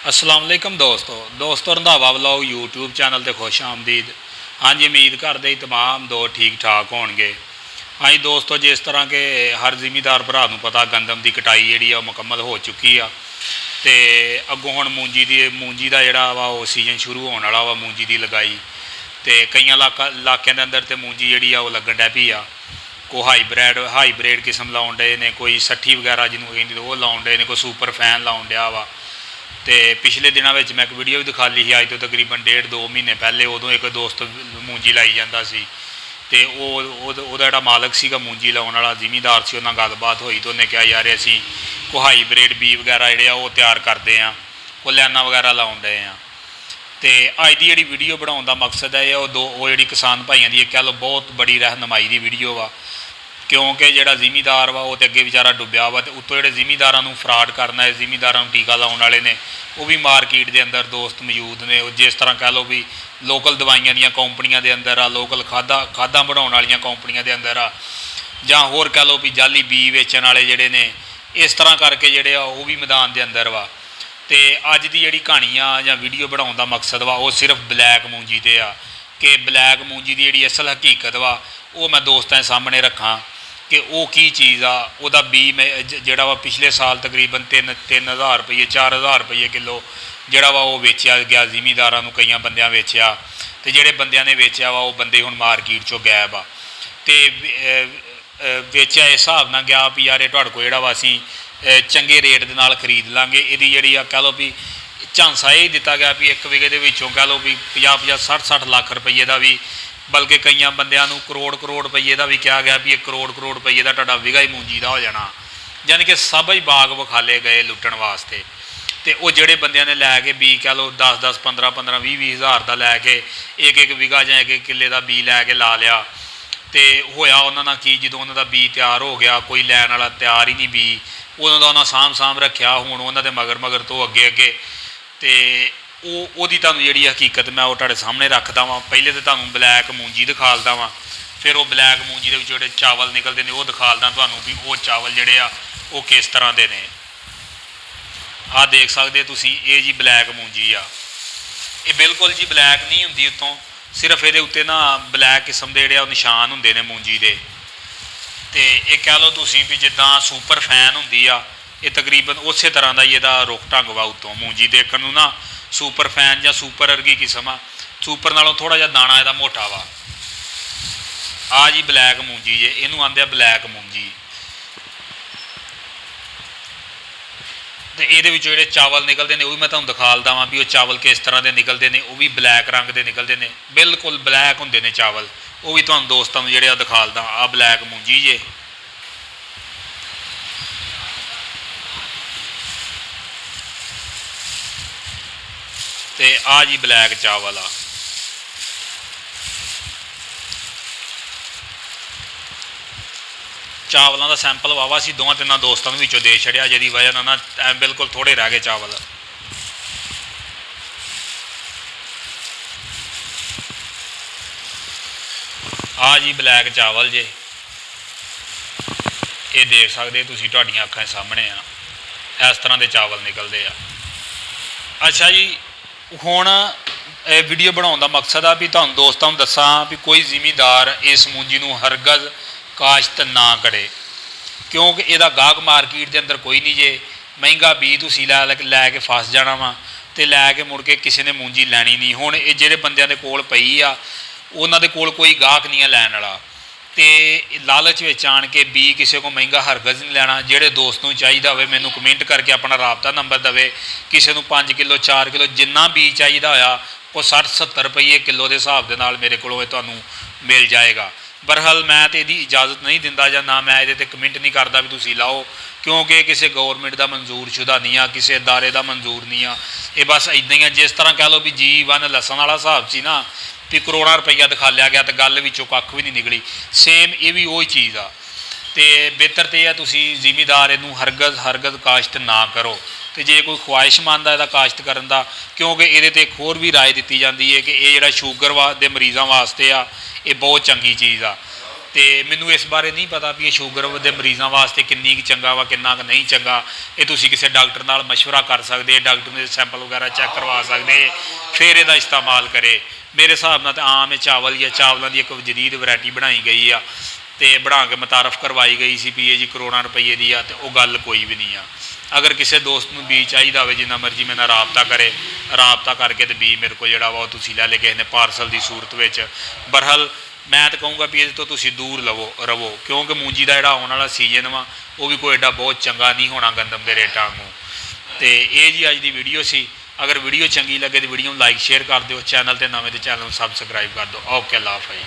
अस्सलाम वालेकुम दोस्तों रंधावा व्लॉग यूट्यूब चैनल ते खुश आमदीद। हाँ जी, उम्मीद करते तमाम दो ठीक ठाक होणगे। हाँ जी दोस्तों, जिस तरह के हर जिमीदार भरा नूं पता गंदम की कटाई जिहड़ी मुकम्मल हो चुकी आ ते अगों हुण मूंजी दा जिहड़ा वा वो सीजन शुरू होने वाला वा मूंजी की लगाई। तो कई इलाकों के अंदर तो मूंजी जिहड़ी आ वो लगन डै पई आ। कोई हाईब्रिड किस्म लाउण डे ने, कोई 60 वगैरह जिन्होंने कहिंदे वो लाउण डे ने, कोई सुपर फैन लाउण डया वा। तो पिछले दिनों में मैं एक वीडियो भी दिखा ली अज तो तकरीबन 1.5-2 महीने पहले। उदों एक दोस्त मूंजी लाई जाता सी ते जिहड़ा मालक सीगा मूंजी लाने वाला जिमीदार से उन्होंने गलबात हुई तो उन्हें कहा यार असी कोई हाईब्रिड बी वगैरह जोड़े वो तैयार करते हैं, कोई लैना वगैरह लाउण डे हैं। तो अज की जी वीडियो बनाने का मकसद है वो जी किसान भाइयों की कह लो बहुत बड़ी रहनुमाई की वीडियो वा। क्योंकि जोड़ा जिमीदार वा वो तो अगे बेचारा डुबया वा, तो उत्तों जो जिमीदारों फ्रॉड करना है, जिमीदारों टीका लाने वाले ने वो भी मार्केट के अंदर दोस्त मौजूद ने। जिस तरह कह लो भी लोकल दवाइयां दी कंपनियां के अंदर आ, लोकल खादा बनाने वाली कंपनियां के अंदर आ, जां होर कह लो भी जाली बी वेचण वाले जोड़े ने, इस तरह करके जोड़े वो भी मैदान के अंदर वा। तो अज की जी कहानी आ जां वीडियो बनाने का मकसद वा वो सिर्फ ब्लैक मूंजी ते आ कि ब्लैक मूंजी की जी असल हकीकत वा वो मैं दोस्तों के सामने रखा कि वो की चीज़ आ। वह बी जोड़ा वा पिछले साल तकरीबन 3,000 रुपये 4,000 रुपये किलो जोड़ा वा वो वेचा गया जिमीदारों, कई बंदियां वेचा। तो जोड़े बंदियां ने वेचा वा वो बंदे हुण मार्केट चों गायब आ। तो वेचा इस हिसाब नाल गया भी यार तुहाडे कोल जिहड़ा वा असीं चंगे रेट दे नाल खरीद लांगे। इहदी जिहड़ी आ कह लो भी झांसा ये दिता गया भी एक विगे दे विचों कह लो भी 50-50 60-60 लाख रुपये का भी, बल्कि कई बंदियां नूं करोड़ रुपये का भी कहा गया भी 1 करोड़ रुपये का तुहाडा विगा ही मूंजी का हो जाना। यानी कि सब ही बाग विखाले गए लुट्टण वास्ते। तो वो जोड़े बंदियां ने लैके बी कह लो 10-10 15-15 20-20 हज़ार का लैके एक विगा जां एक किले का बी लैके ला लिया। तो होया उन्होंने की जो उन्होंने बी तैयार हो गया, कोई लैन वाला तैयार ही नहीं बी, उन्होंने उन्हें साम रखा। हुण उन्होंने मगर तो अगे तो वो जी हकीकत मैं वो तुहाडे सामने रखता वाँ। पहले तो तुहानूं ब्लैक मूंजी दिखालदा वाँ, फिर वो ब्लैक मूंजी के जोड़े चावल निकलते हैं वो दिखालदा तुहानूं भी वो चावल जोड़े आ वो किस तरह के ने। आ देख सकते तुसीं ये जी ब्लैक मूंजी आ, ये बिल्कुल जी ब्लैक नहीं हुंदी उत्तों, सिर्फ ये उत्ते ना ब्लैक किस्म के जोड़े निशान हुंदे ने मूंजी के। तो ये कह लो तुसीं भी जिद्दां सुपर फैन हुंदी आ, ये तकरीबन उस तरह का ही रुख ढंग वा। उत्तों मूंजी देखण नूं ना सुपर फैन या सुपर वर्गी किस्म आ, सुपर नालों थोड़ा जिहा दाना इहदा मोटा वा। आ जी ब्लैक मूंजी जे, इनू आंदे ब्लैक मूंजी। तो ये जोड़े चावल निकलते हैं वो भी मैं तुहानूं दिखालदा वां भी वो चावल किस तरह के निकलते हैं। वो भी ब्लैक रंग के निकलते हैं, बिल्कुल ब्लैक होंदे ने चावल। वो भी तुहानूं दोस्तों जोड़े दिखालदा। आ ब्लैक मूंजी जे, ते आ जी ब्लैक चावल आ। चावलों का सैंपल वावा सी 2-3 दोस्तों विचों दे छड़िया, जिहदी वजह ना बिल्कुल थोड़े रह गए चावल। आ जी ब्लैक चावल जे, ये देख सकते तुसीं तुहाडीआं अखां सामने आ, इस तरह के चावल निकलते आ। अच्छा जी, हुण वीडियो बनाने का मकसद आ भी तुहानूं दोस्तों दसां भी कोई जिमीदार इस मूंजी नूं हरगज़ काश्त ना करे, क्योंकि यदा गाहक मार्केट के अंदर कोई नहीं जे। महंगा बी तुसीं लैके फस जाना वा तो लैके मुड़ के किसी ने मूंजी लैनी नहीं। हुण ये जिहड़े बंदियां दे कोल पई आ उन्हां दे कोल कोई गाहक नहीं है लैन वाला, तो लालच में आण के बी किसी को महंगा हरगज़ नहीं लैना। जोड़े दोस्त नूं चाहिदा होवे मैनूं कमेंट करके अपना राबता नंबर देवे, किसी नूं 5 किलो 4 किलो जिन्ना बी चाहिदा होया वो 60-70 रुपये किलो के हिसाब के नाल मेरे को तुहानूं मिल जाएगा। बरहाल मैं तो यदी इजाज़त नहीं दिंदा जां ना मैं ये कमेंट नहीं करता भी तुसीं लाओ, क्योंकि किसी गौरमेंट का मंजूर शुदा नहीं आ, किसी अदारे का मंजूर नहीं आ। ये बस इदां ही आ, जिस तरह कह लो भी G1 लसन वाला हिसाब से ना भी करोड़ां रुपया दिखा लिया गया तो गल विचों कख भी नहीं निकली। सेम ये भी वही चीज़ आ। तो बेहतर तो यह तुसीं जिमीदार इनू हरगज़ काश्त ना करो। तो जे कोई ख्वाहिशमंद है काश्त करन दा, क्योंकि ये एक होर भी राय दी जाती है कि यह शुगर दे मरीज़ों वास्ते आ ये बहुत चंगी चीज़ आ। ਤੇ ਮੈਨੂੰ ਇਸ ਬਾਰੇ ਨਹੀਂ ਪਤਾ ਵੀ ਇਹ ਸ਼ੂਗਰ ਦੇ ਮਰੀਜ਼ਾਂ ਵਾਸਤੇ ਕਿੰਨੀ ਕੁ ਚੰਗਾ ਵਾ, ਕਿੰਨਾ ਕੁ ਨਹੀਂ ਚੰਗਾ। ਇਹ ਤੁਸੀਂ ਕਿਸੇ ਡਾਕਟਰ ਨਾਲ ਮਸ਼ਵਰਾ ਕਰ ਸਕਦੇ, ਡਾਕਟਰ ਦੇ ਸੈਂਪਲ ਵਗੈਰਾ ਚੈੱਕ ਕਰਵਾ ਸਕਦੇ, ਫਿਰ ਇਹਦਾ ਇਸਤੇਮਾਲ ਕਰੇ। ਮੇਰੇ ਹਿਸਾਬ ਨਾਲ ਤਾਂ ਆਮ ਇਹ ਚਾਵਲ ਜਾਂ ਚਾਵਲਾਂ ਦੀ ਇੱਕ ਜਦੀਦ ਵੈਰਾਈਟੀ ਬਣਾਈ ਗਈ ਆ ਤੇ ਬਣਾ ਕੇ ਮੁਤਾਰਫ ਕਰਵਾਈ ਗਈ ਸੀ ਵੀ ਇਹ ਜੀ ਕਰੋੜਾਂ ਰੁਪਈਏ ਦੀ ਆ, ਤੇ ਉਹ ਗੱਲ ਕੋਈ ਵੀ ਨਹੀਂ ਆ। ਅਗਰ ਕਿਸੇ ਦੋਸਤ ਨੂੰ ਬੀਜ ਚਾਹੀਦਾ ਹੋਵੇ ਜਿੰਨਾ ਮਰਜ਼ੀ ਮੇਰੇ ਨਾਲ ਰਾਬਤਾ ਕਰੇ, ਰਾਬਤਾ ਕਰਕੇ ਤੇ ਬੀਜ ਮੇਰੇ ਕੋਲ ਜਿਹੜਾ ਵਾ ਉਹ ਤੁਸੀਂ ਲੈ ਕਿਸੇ ਨੇ ਪਾਰਸਲ ਦੀ ਸੂਰਤ ਵਿੱਚ। ਬਰਹਲ ਮੈਂ ਤਾਂ ਕਹੂੰਗਾ ਵੀ ਇਹਦੇ ਤੋਂ ਤੁਸੀਂ ਦੂਰ ਰਵੋ, ਕਿਉਂਕਿ ਮੂੰਜੀ ਦਾ ਜਿਹੜਾ ਆਉਣ ਵਾਲਾ ਸੀਜ਼ਨ ਵਾ ਉਹ ਵੀ ਕੋਈ ਐਡਾ ਬਹੁਤ ਚੰਗਾ ਨਹੀਂ ਹੋਣਾ ਗੰਦਮ ਦੇ ਰੇਟਾਂ ਵਾਂਗੂ। ਤੇ ਇਹ ਜੀ ਅੱਜ ਦੀ ਵੀਡੀਓ ਸੀ। ਅਗਰ ਵੀਡੀਓ ਚੰਗੀ ਲੱਗੇ ਤਾਂ ਵੀਡੀਓ ਨੂੰ ਲਾਈਕ ਸ਼ੇਅਰ ਕਰ ਦਿਓ, ਚੈਨਲ 'ਤੇ ਨਵੇਂ ਤੇ ਚੈਨਲ ਨੂੰ ਸਬਸਕ੍ਰਾਈਬ ਕਰ ਦਿਓ। ਓਕੇ, ਅੱਲਾ ਹਾਫਿਜ਼।